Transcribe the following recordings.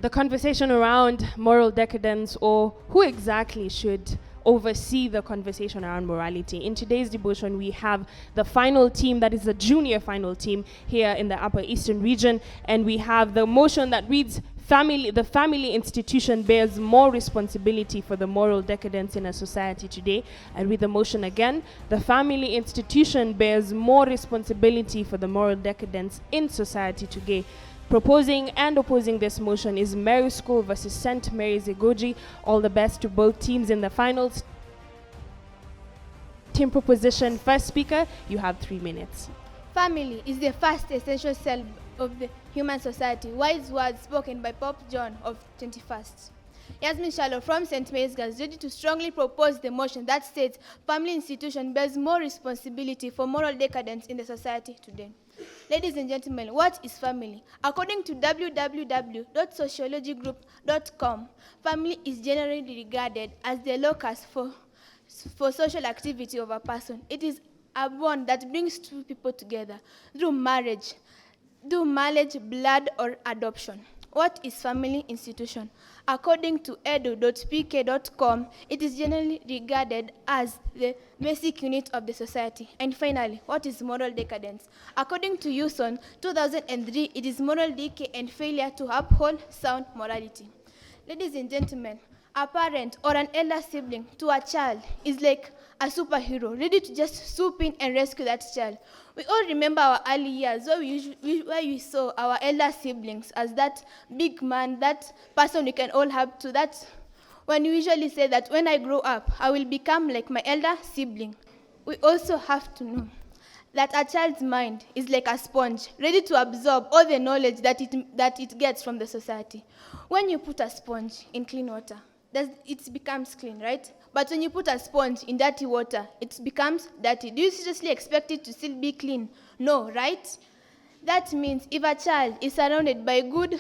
the conversation around moral decadence, or who exactly should oversee the conversation around morality. In today's devotion, we have the final team, that is the junior final team here in the Upper Eastern region, and we have the motion that reads, the family institution bears more responsibility for the moral decadence in a society today. And with the motion again, the family institution bears more responsibility for the moral decadence in society today. Proposing and opposing this motion is Meru School versus St. Mary's Igoji. All the best to both teams in the finals. Team proposition, first speaker, you have 3 minutes. Family is the first essential cell of the human society. Wise words spoken by Pope John of 21st. Yasmin Shalom from St. Mary's Girls ready to strongly propose the motion that states family institution bears more responsibility for moral decadence in the society today. Ladies and gentlemen, what is family? According to www.sociologygroup.com, family is generally regarded as the locus for social activity of a person. It is a bond that brings two people together through marriage, blood, or adoption. What is family institution? According to edu.pk.com, it is generally regarded as the basic unit of the society. And finally, what is moral decadence? According to Yuson, 2003, it is moral decay and failure to uphold sound morality. Ladies and gentlemen, a parent or an elder sibling to a child is like a superhero, ready to just swoop in and rescue that child. We all remember our early years where we saw our elder siblings as that big man, that person we can all have to, that when we usually say that when I grow up, I will become like my elder sibling. We also have to know that a child's mind is like a sponge, ready to absorb all the knowledge that it gets from the society. When you put a sponge in clean water, it becomes clean, right? But when you put a sponge in dirty water, it becomes dirty. Do you seriously expect it to still be clean? No, right? That means if a child is surrounded by good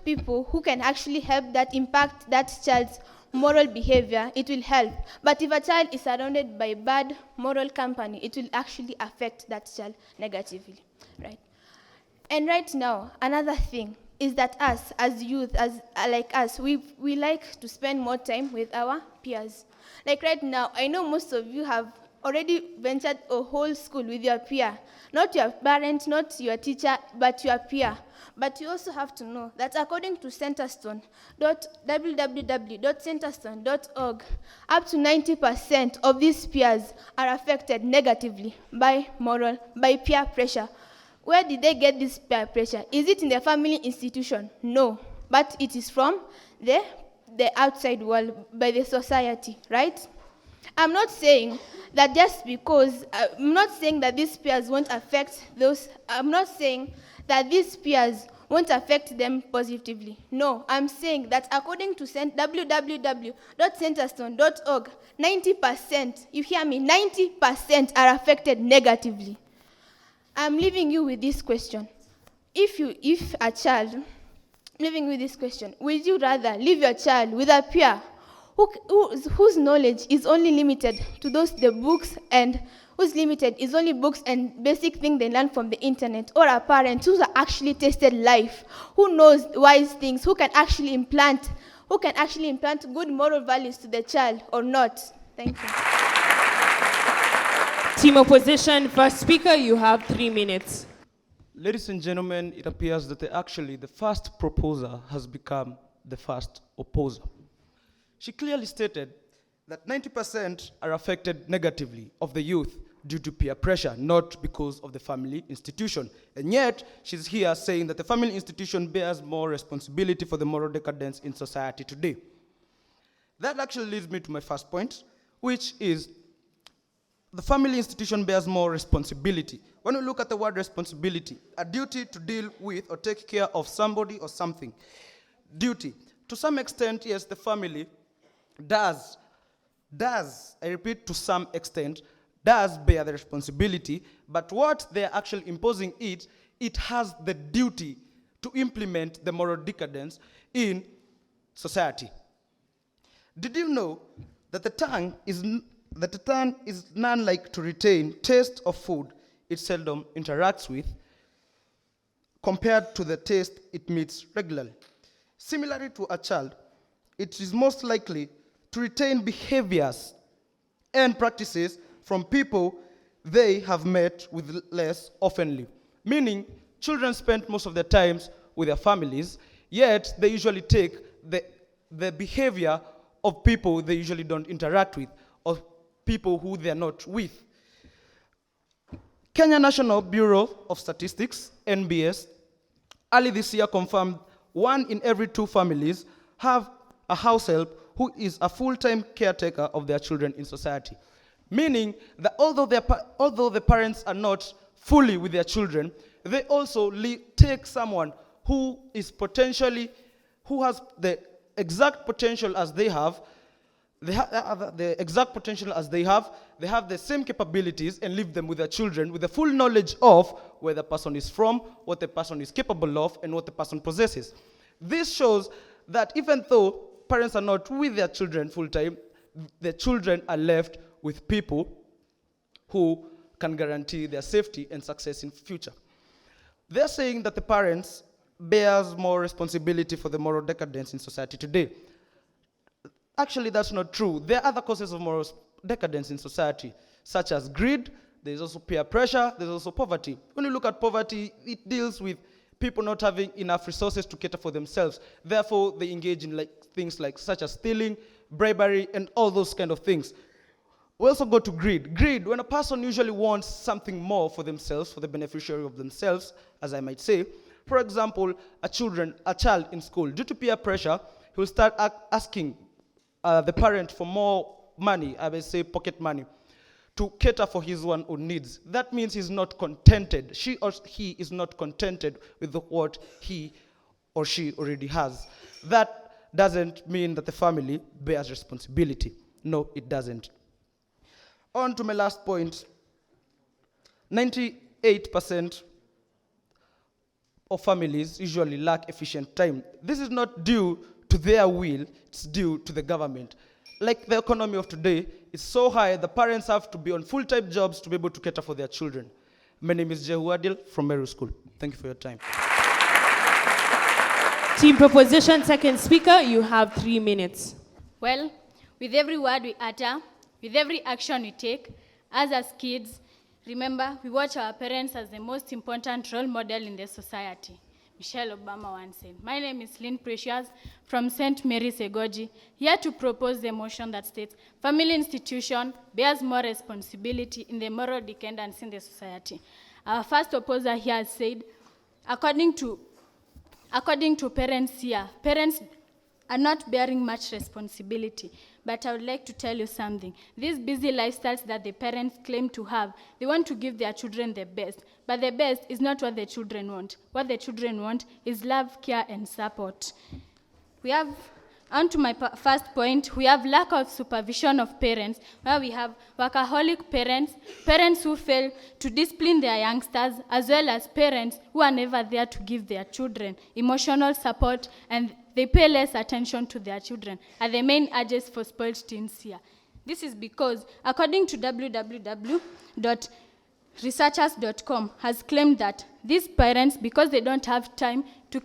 people who can actually help that impact that child's moral behavior, it will help. But if a child is surrounded by bad moral company, it will actually affect that child negatively, right? And right now, another thing is that us, as youth, we like to spend more time with our peers. Like right now, I know most of you have already ventured a whole school with your peer. Not your parent, not your teacher, but your peer. But you also have to know that according to www.centerstone.org, up to 90% of these peers are affected negatively by peer pressure. Where did they get this peer pressure? Is it in the family institution? No, but it is from the outside world, by the society, right? I'm not saying that these peers won't affect those, I'm not saying that these peers won't affect them positively. No, I'm saying that according to www.centerstone.org, 90%, you hear me, 90% are affected negatively. I'm leaving you with this question. Would you rather leave your child with a peer whose knowledge is only limited to the books, and whose limited is only books and basic things they learn from the internet, or a parent who's actually tasted life, who knows wise things, who can actually implant good moral values to the child or not? Thank you. Team opposition, first speaker, you have 3 minutes. Ladies and gentlemen, it appears that the first proposer has become the first opposer. She clearly stated that 90% are affected negatively of the youth due to peer pressure, not because of the family institution. And yet, she's here saying that the family institution bears more responsibility for the moral decadence in society today. That actually leads me to my first point, which is the family institution bears more responsibility. When we look at the word responsibility, a duty to deal with or take care of somebody or something. Duty. To some extent, yes, the family does, I repeat, to some extent, does bear the responsibility, but what they're actually imposing it has the duty to implement the moral decadence in society. Did you know that the tongue is none like to retain taste of food it seldom interacts with, compared to the taste it meets regularly? Similarly to a child, it is most likely to retain behaviors and practices from people they have met with less oftenly. Meaning, children spend most of their times with their families, yet they usually take the behavior of people they usually don't interact with, or people who they are not with. Kenya National Bureau of Statistics, NBS, early this year confirmed 1 in every 2 families have a house help who is a full-time caretaker of their children in society. Meaning that although the parents are not fully with their children, they also take someone who is who has the exact potential as they have, they have the same capabilities, and leave them with their children with the full knowledge of where the person is from, what the person is capable of, and what the person possesses. This shows that even though parents are not with their children full time, the children are left with people who can guarantee their safety and success in future. They're saying that the parents bears more responsibility for the moral decadence in society today. Actually, that's not true. There are other causes of moral decadence in society, such as greed. There's also peer pressure. There's also poverty. When you look at poverty, it deals with people not having enough resources to cater for themselves. Therefore, they engage in things such as stealing, bribery, and all those kind of things. We also go to greed. Greed, when a person usually wants something more for themselves, for the beneficiary of themselves, as I might say. For example, a child in school, due to peer pressure, he will start asking the parent for more money, I may say pocket money, to cater for his own needs. That means he's not contented. She or he is not contented with what he or she already has. That doesn't mean that the family bears responsibility. No, it doesn't. On to my last point. 98% of families usually lack efficient time. This is not due to their will, it's due to the government. Like the economy of today is so high, the parents have to be on full-time jobs to be able to cater for their children. My name is Jehu Adil from Meru School. Thank you for your time. Team proposition, second speaker, you have 3 minutes. Well, with every word we utter, with every action we take, as kids, remember, we watch our parents as the most important role model in the society. Michelle Obama once said. My name is Lynn Precious from St. Mary's Igoji, here to propose the motion that states, family institution bears more responsibility in the moral decadence in the society. Our first opposer here has said, according to parents here, parents are not bearing much responsibility. But I would like to tell you something. These busy lifestyles that the parents claim to have, they want to give their children the best. But the best is not what the children want. What the children want is love, care, and support. On to my first point, we have lack of supervision of parents, where we have workaholic parents, parents who fail to discipline their youngsters, as well as parents who are never there to give their children emotional support, and they pay less attention to their children, are the main urges for spoiled teens here. This is because, according to www.researchers.com, has claimed that these parents, because they don't have time to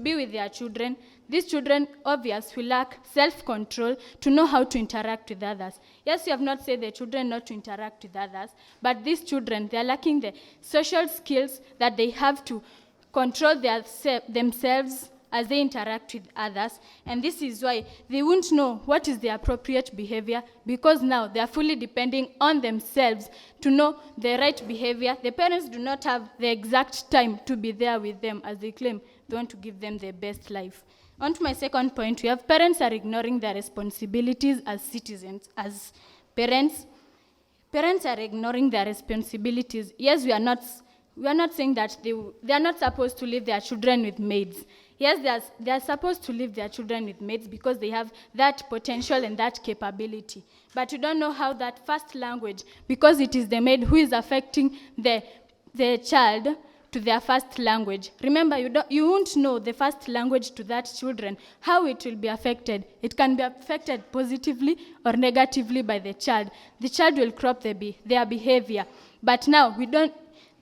be with their children, these children, obviously, lack self-control to know how to interact with others. Yes, you have not said the children not to interact with others, but these children, they are lacking the social skills that they have to control themselves as they interact with others. And this is why they won't know what is the appropriate behavior, because now they are fully depending on themselves to know the right behavior. The parents do not have the exact time to be there with them, as they claim they want to give them their best life. On to my second point, we have parents are ignoring their responsibilities as citizens, as parents. Parents are ignoring their responsibilities. Yes, we are not saying that they are not supposed to leave their children with maids. Yes, they are supposed to leave their children with maids because they have that potential and that capability. But you don't know how that first language, because it is the maid who is affecting the child to their first language. Remember, you won't know the first language to that children, how it will be affected. It can be affected positively or negatively by the child. The child will crop their behavior. But now,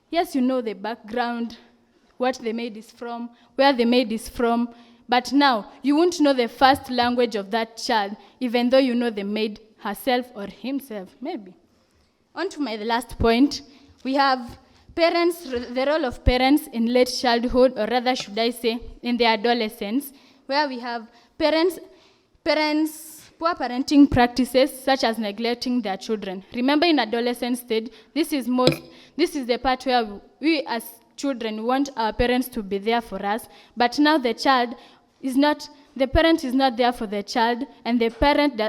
yes, you know the background, what the maid is from, where the maid is from, But now, you won't know the first language of that child, even though you know the maid herself or himself, maybe. On to my last point, we have parents, the role of parents in late childhood, or rather should I say, in their adolescence, where we have parents, poor parenting practices such as neglecting their children. Remember, in adolescent stage, this is the part where we as children want our parents to be there for us, but now the parent is not there for the child, and the parent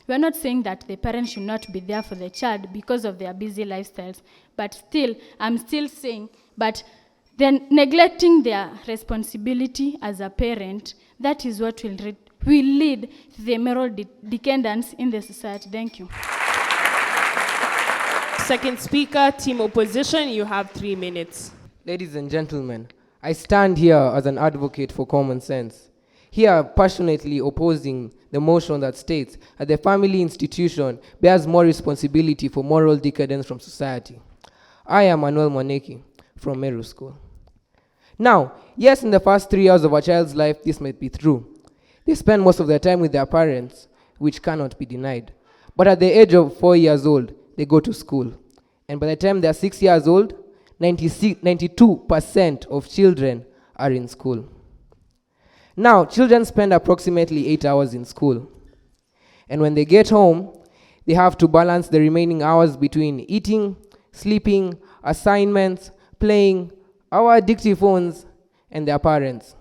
we're not saying that the parent should not be there for the child because of their busy lifestyles, but still, I'm still saying, but then neglecting their responsibility as a parent, that is what will lead to the moral decadence in the society. Thank you. Second speaker, team opposition, you have 3 minutes. Ladies and gentlemen, I stand here as an advocate for common sense, here passionately opposing the motion that states that the family institution bears more responsibility for moral decadence from society. I am Manuel Moneki from Meru School. Now, yes, in the first 3 years of a child's life, this might be true. They spend most of their time with their parents, which cannot be denied. But at the age of 4 years old, they go to school. And by the time they're 6 years old, 92% of children are in school. Now, children spend approximately 8 hours in school. And when they get home, they have to balance the remaining hours between eating, sleeping, assignments, playing, our addictive phones, and their parents,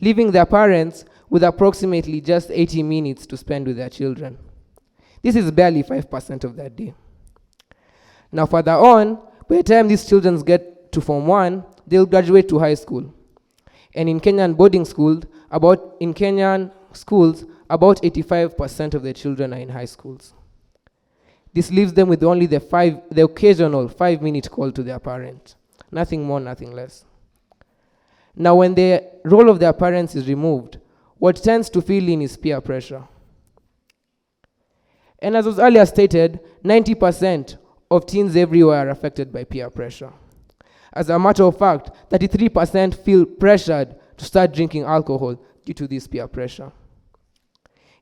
leaving their parents with approximately just 80 minutes to spend with their children. This is barely 5% of their day. Now, further on, by the time these children get to Form 1, they'll graduate to high school. And in Kenyan schools, about 85% of the children are in high schools. This leaves them with only the occasional 5-minute call to their parent. Nothing more, nothing less. Now, when the role of their parents is removed, what tends to fill in is peer pressure. And as was earlier stated, 90% of teens everywhere are affected by peer pressure. As a matter of fact, 33% feel pressured to start drinking alcohol due to this peer pressure.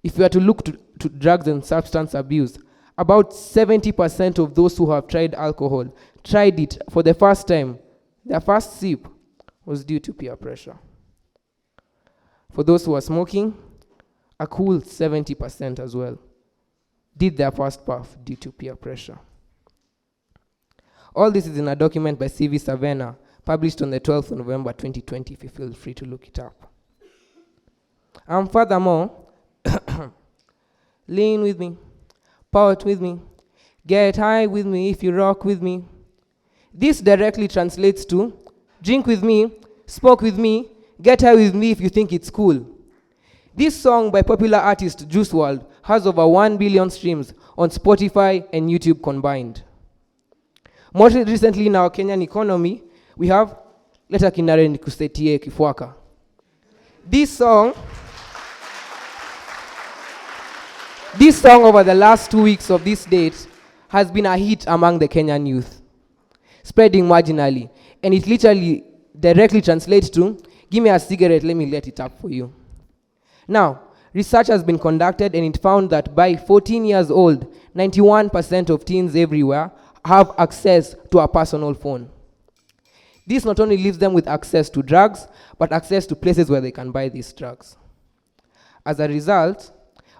If we are to look to drugs and substance abuse, about 70% of those who have tried alcohol tried it for the first time. Their first sip was due to peer pressure. For those who are smoking, a cool 70% as well did their first puff due to peer pressure. All this is in a document by C.V. Savena, published on the 12th of November 2020, if you feel free to look it up. Furthermore, lean with me, pout with me, get high with me if you rock with me. This directly translates to drink with me, smoke with me, get high with me if you think it's cool. This song by popular artist Juice WRLD has over 1 billion streams on Spotify and YouTube combined. More recently in our Kenyan economy, we have Leta Kinare Nikusetie Kifuaka. This song over the last 2 weeks of this date has been a hit among the Kenyan youth, spreading marginally, and it literally directly translates to, give me a cigarette, let me light it up for you. Now, research has been conducted and it found that by 14 years old, 91% of teens everywhere have access to a personal phone. This not only leaves them with access to drugs, but access to places where they can buy these drugs. As a result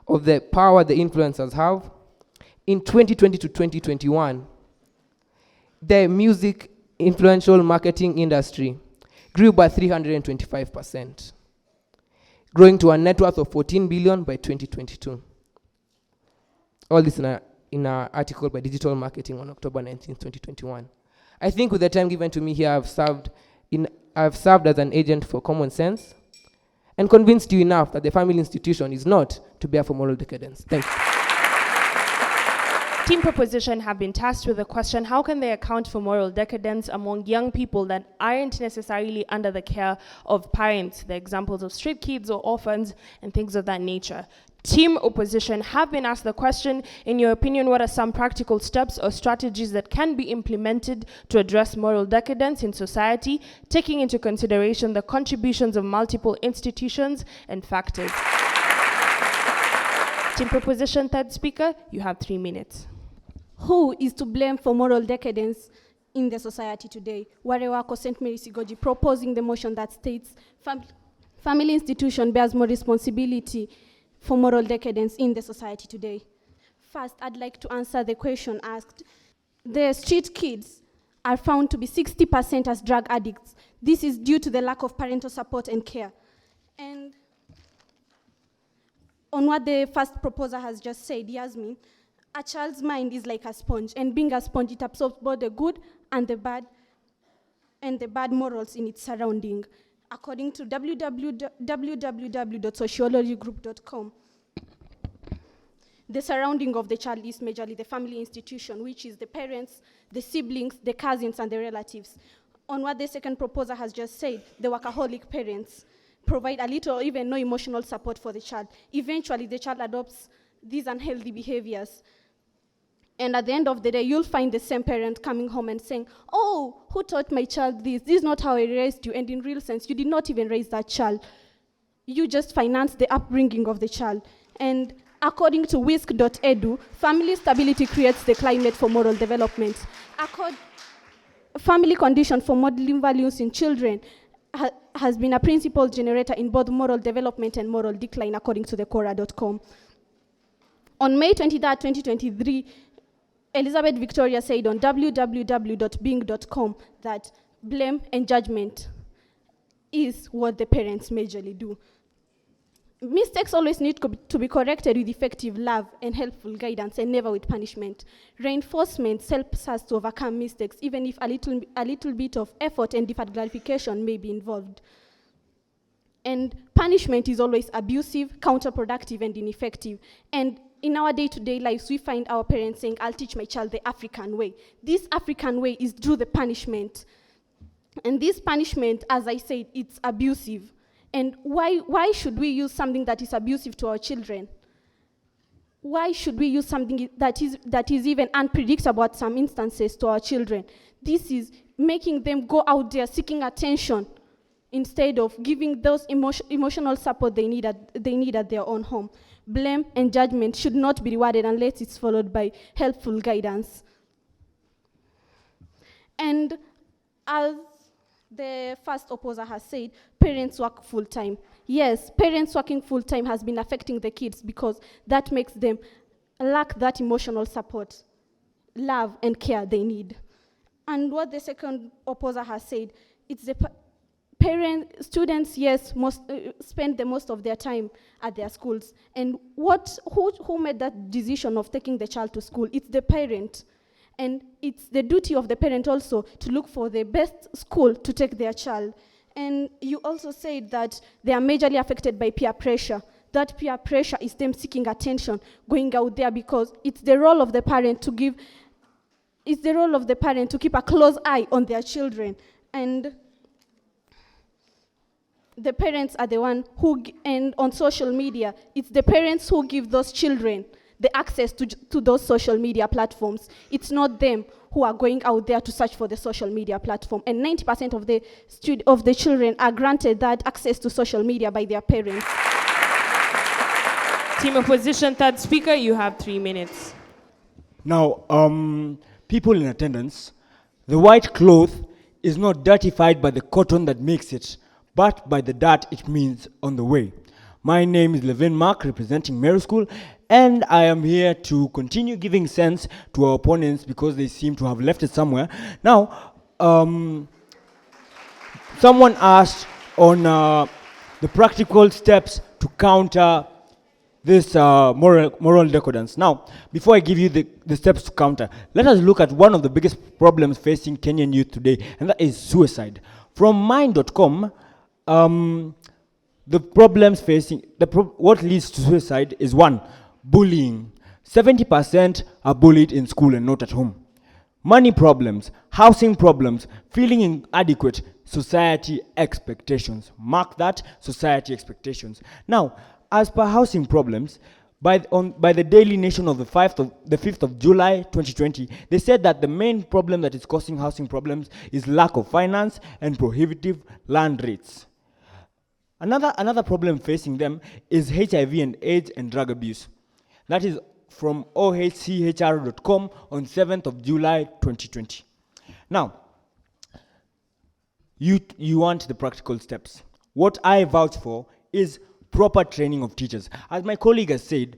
of the power the influencers have, in 2020 to 2021, the music influential marketing industry grew by 325%, growing to a net worth of 14 billion by 2022. All this in an article by Digital Marketing on October 19, 2021. I think with the time given to me here, I've served as an agent for common sense and convinced you enough that the family institution is not to bear for moral decadence. Thank you. Team proposition have been tasked with the question, how can they account for moral decadence among young people that aren't necessarily under the care of parents? The examples of street kids or orphans and things of that nature. Team opposition have been asked the question, in your opinion, what are some practical steps or strategies that can be implemented to address moral decadence in society, taking into consideration the contributions of multiple institutions and factors? Team proposition, third speaker, you have 3 minutes. Who is to blame for moral decadence in the society today? Warewako St. Mary's Igoji proposing the motion that states family institution bears more responsibility for moral decadence in the society today. First, I'd like to answer the question asked. The street kids are found to be 60% as drug addicts. This is due to the lack of parental support and care. And on what the first proposer has just said, Yasmin, a child's mind is like a sponge, and being a sponge, it absorbs both the good and the bad morals in its surrounding. According to www.sociologygroup.com, the surrounding of the child is majorly the family institution, which is the parents, the siblings, the cousins, and the relatives. On what the second proposer has just said, the workaholic parents provide a little or even no emotional support for the child. Eventually, the child adopts these unhealthy behaviors. And at the end of the day, you'll find the same parent coming home and saying, oh, who taught my child this? This is not how I raised you. And in real sense, you did not even raise that child. You just financed the upbringing of the child. And according to whisk.edu, family stability creates the climate for moral development. Family condition for modeling values in children has been a principal generator in both moral development and moral decline, according to the Quora.com. On May 23, 2023, Elizabeth Victoria said on www.bing.com that blame and judgment is what the parents majorly do. Mistakes always need to be corrected with effective love and helpful guidance, and never with punishment. Reinforcement helps us to overcome mistakes, even if a little bit of effort and deferred gratification may be involved. And punishment is always abusive, counterproductive, and ineffective. And in our day-to-day lives, we find our parents saying, I'll teach my child the African way. This African way is through the punishment. And this punishment, as I said, it's abusive. And why should we use something that is abusive to our children? Why should we use something that is even unpredictable at some instances to our children? This is making them go out there seeking attention instead of giving those emotional support they need at their own home. Blame and judgment should not be rewarded unless it's followed by helpful guidance. And as the first opposer has said, parents work full-time. Yes, parents working full-time has been affecting the kids because that makes them lack that emotional support, love, and care they need. And what the second opposer has said, it's the students, yes, spend the most of their time at their schools. And who made that decision of taking the child to school? It's the parent. And it's the duty of the parent also to look for the best school to take their child. And you also said that they are majorly affected by peer pressure. That peer pressure is them seeking attention, going out there, because it's the role of the parent to keep a close eye on their children. And the parents are the one and on social media, it's the parents who give those children the access to those social media platforms. It's not them who are going out there to search for the social media platform. And 90% of the children are granted that access to social media by their parents. Team opposition, third speaker, you have 3 minutes. Now, people in attendance, the white cloth is not dirtified by the cotton that makes it, but by the dirt it means on the way. My name is Levin Mark, representing Meru School, and I am here to continue giving sense to our opponents because they seem to have left it somewhere. Now, someone asked on the practical steps to counter this moral decadence. Now, before I give you the steps to counter, let us look at one of the biggest problems facing Kenyan youth today, and that is suicide. From mind.com, the problems facing, what leads to suicide is 1, bullying. 70% are bullied in school and not at home. Money problems, housing problems, feeling inadequate, society expectations. Mark that, society expectations. Now, as per housing problems, By the Daily Nation of the 5th of July 2020, they said that the main problem that is causing housing problems is lack of finance and prohibitive land rates. Another problem facing them is HIV and AIDS and drug abuse. That is from ohchr.com on 7th of July 2020. Now, you want the practical steps. What I vouch for is proper training of teachers. As my colleague has said,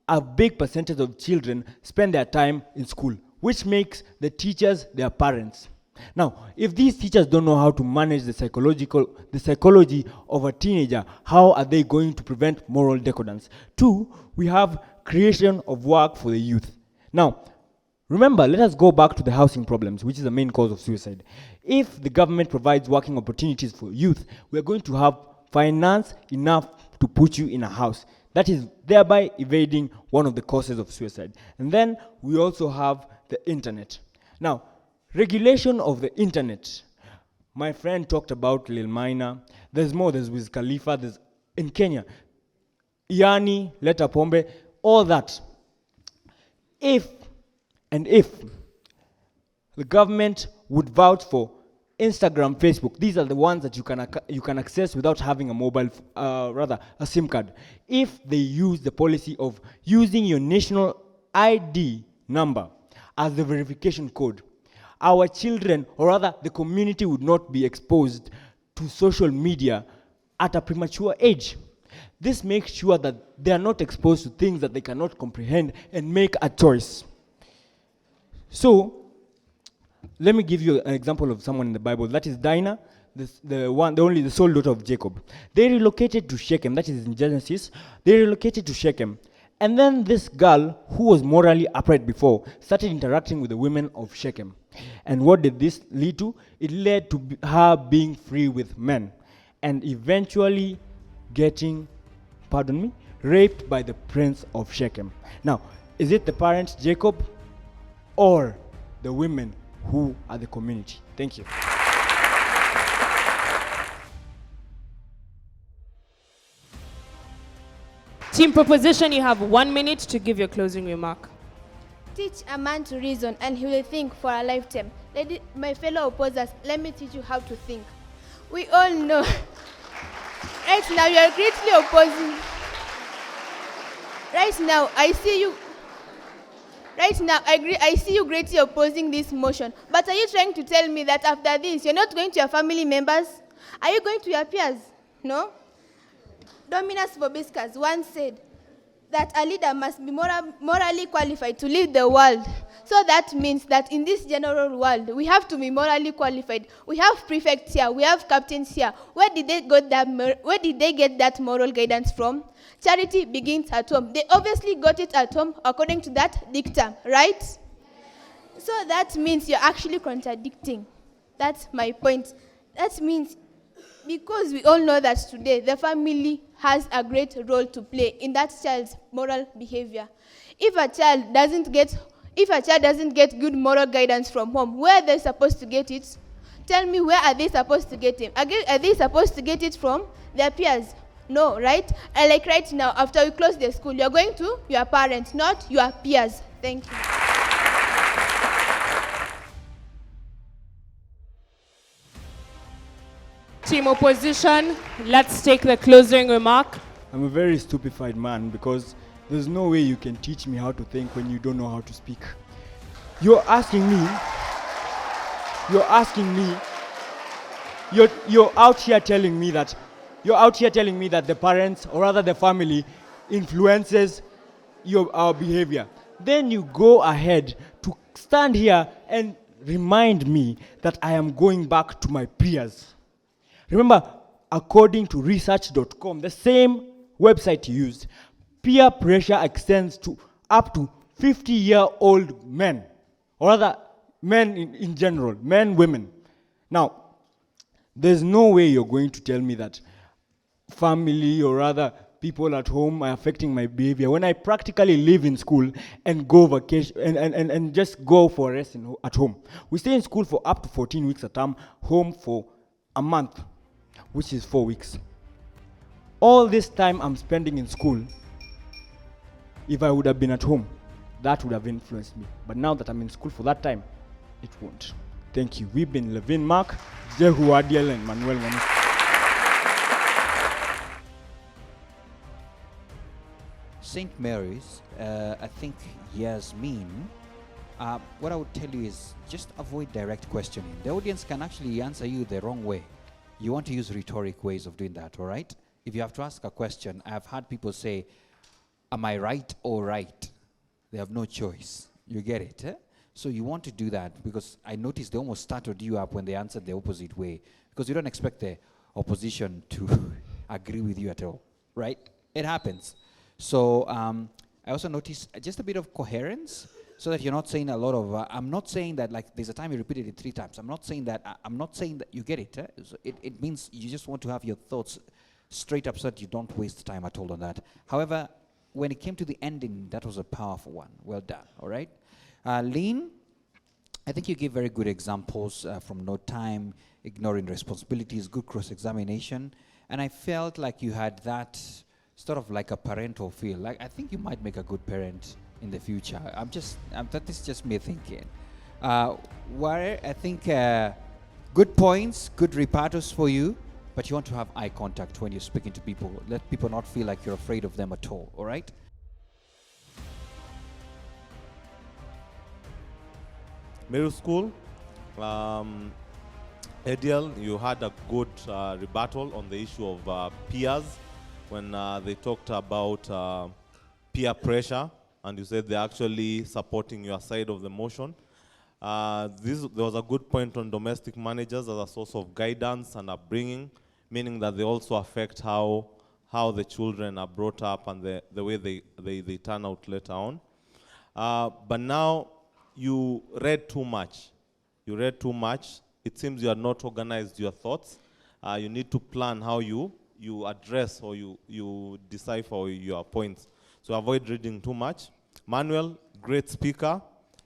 a big percentage of children spend their time in school, which makes the teachers their parents. Now, if these teachers don't know how to manage the psychology of a teenager, how are they going to prevent moral decadence? 2, we have creation of work for the youth. Now, remember, let us go back to the housing problems, which is the main cause of suicide. If the government provides working opportunities for youth, we are going to have finance enough to put you in a house. That is thereby evading one of the causes of suicide. And then we also have the internet. Now, regulation of the internet. My friend talked about Lil Minor. There's more. There's Wiz Khalifa. There's in Kenya, Yani, Leta Pombe, all that. If the government would vouch for Instagram, Facebook, these are the ones that you can access without having a mobile, a SIM card. If they use the policy of using your national ID number as the verification code, our children, or rather the community, would not be exposed to social media at a premature age. This makes sure that they are not exposed to things that they cannot comprehend and make a choice. So, let me give you an example of someone in the Bible. That is Dinah, the sole daughter of Jacob. They relocated to Shechem. That is in Genesis. They relocated to Shechem. And then this girl, who was morally upright before, started interacting with the women of Shechem. And what did this lead to? It led to her being free with men. And eventually getting, raped by the prince of Shechem. Now, is it the parent, Jacob, or the women who are the community? Thank you. Team Proposition, you have 1 minute to give your closing remark. Teach a man to reason, and he will think for a lifetime. My fellow opposers, let me teach you how to think. We all know. Right now, you are greatly opposing. Right now, I see you greatly opposing this motion. But are you trying to tell me that after this, you're not going to your family members? Are you going to your peers? No? Dominus Vobiscus once said that a leader must be morally qualified to lead the world. So that means that in this general world, we have to be morally qualified. We have prefects here, we have captains here. Where did they get that moral guidance from? Charity begins at home. They obviously got it at home according to that dictum, right? So that means you're actually contradicting. That's my point. That means, because we all know that today the family has a great role to play in that child's moral behavior. If a child doesn't get good moral guidance from home, where are they supposed to get it? Tell me, where are they supposed to get it? Are they supposed to get it from their peers? No, right? And like right now, after we close the school, you're going to your parents, not your peers. Thank you. Team Opposition, let's take the closing remark. I'm a very stupefied man because there's no way you can teach me how to think when you don't know how to speak. You're out here telling me that the parents, or rather the family, influences our behavior. Then you go ahead to stand here and remind me that I am going back to my peers. Remember, according to research.com, the same website you used, peer pressure extends to up to 50-year-old men, or rather men in general, men, women. Now, there's no way you're going to tell me that family, or rather people at home, are affecting my behavior when I practically live in school and go vacation and just go for a rest at home. We stay in school for up to 14 weeks a term, home for a month, which is 4 weeks. All this time I'm spending in school, If I would have been at home, that would have influenced me. But now that I'm in school for that time, it won't. Thank you. We've been Levin Mark, Jehu Adiel, and Manuel Manu. St. Mary's, I think Yasmin, what I would tell you is just avoid direct questioning. The audience can actually answer you the wrong way. You want to use rhetoric ways of doing that, all right? If you have to ask a question, I've had people say, am I right or right? They have no choice. You get it, eh? So you want to do that because I noticed they almost startled you up when they answered the opposite way because you don't expect the opposition to agree with you at all, right? It happens. So I also noticed just a bit of coherence so that you're not saying a lot of, I'm not saying that like there's a time you repeated it 3 times. I'm not saying that you get it. So it means you just want to have your thoughts straight up so that you don't waste time at all on that. However, when it came to the ending, that was a powerful one. Well done, all right? Lean, I think you gave very good examples from no time, ignoring responsibilities, good cross-examination. And I felt like you had that sort of like a parental feel. Like I think you might make a good parent in the future. That is just me thinking. Where I think good points, good repartos for you, but you want to have eye contact when you're speaking to people. Let people not feel like you're afraid of them at all, all right? Meru School, Ediel, you had a good rebuttal on the issue of peers when they talked about peer pressure, and you said they're actually supporting your side of the motion. There was a good point on domestic managers as a source of guidance and upbringing, meaning that they also affect how the children are brought up and the way they turn out later on. But now you read too much. You read too much. It seems you are not organized your thoughts. You need to plan how you address or you decipher your points. So avoid reading too much. Manuel, great speaker.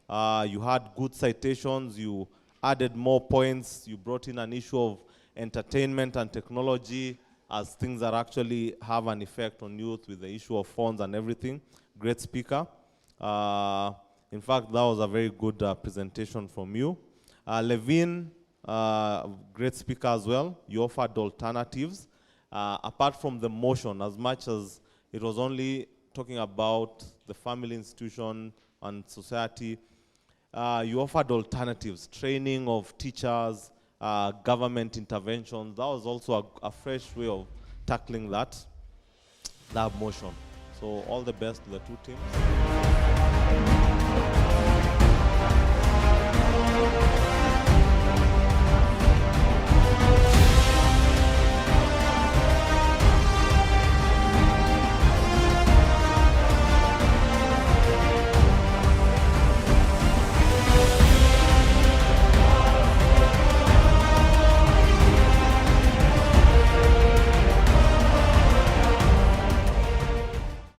You had good citations. You added more points. You brought in an issue of entertainment and technology as things that actually have an effect on youth with the issue of phones and everything. Great speaker. In fact, that was a very good presentation from you. Levin, great speaker as well. You offered alternatives. Apart from the motion, as much as it was only talking about the family institution and society, you offered alternatives, training of teachers, government interventions. That was also a fresh way of tackling that motion. So all the best to the 2 teams.